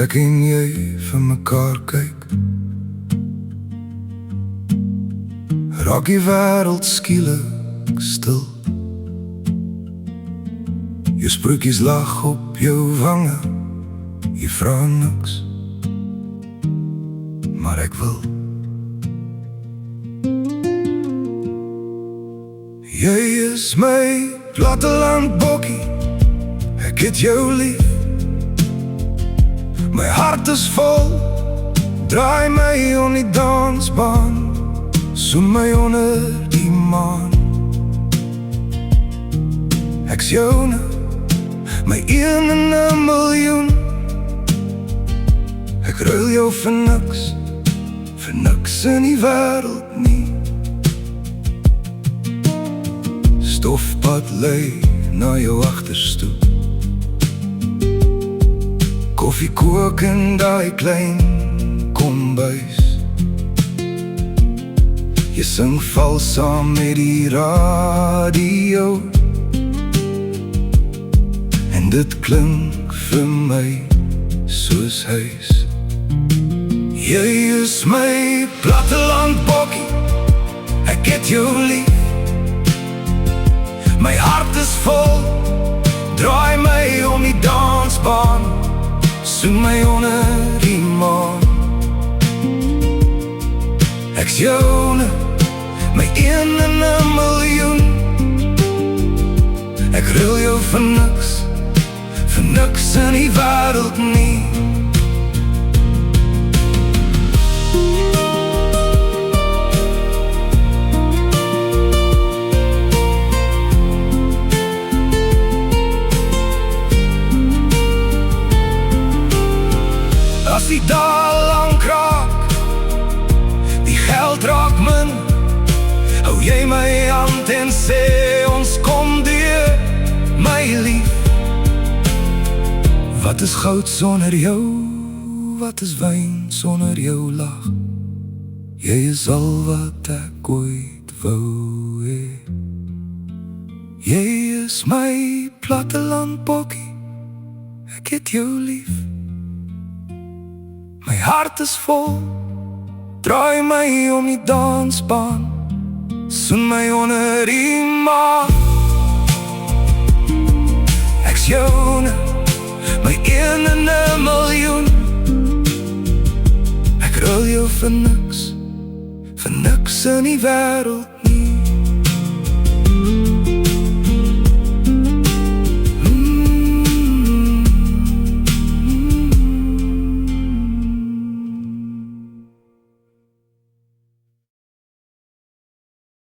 ek en jy vir mekaar kyk, raak die wêreld skielik stil. Jou sproetjies lag op jou wange, jy vra niks, maar ek wil. Jy is my plattelandbokkie, ek het jou lief. My hart is vol, draai my om die dansbaan, soen my onder die maan. Ek's joune, my 1 in 'n miljoen. Ek ruil jou vir niks in die wêreld nie. Stofpad lei na jou agterstoep, koffie kook in daai klein kombuis. Jy sing vals saam met die radio, en dit klink vir my soos huis. Jy is my plattelandbokkie, ek het jou lief. My hart is vol, draai my om die dansbaan, soen my onder die maan. Ek's joune, my 1 in 'n miljoen. Ek ruil jou vir niks in die wêreld nie. As die daal lang raak, die geld raak min, hou jy my hand en sê ons kom deur, my lief. Wat is goud sonder jou, wat is wyn sonder jou lag? Jy is al wat ek ooit wou hê. Jy is my plattelandbokkie, ek het jou lief. My hart is vol, draai my om die dansbaan, soen my onder die maan. Ek's joune, my 1 in 'n miljoen. Ek ruil jou vir niks in die wêreld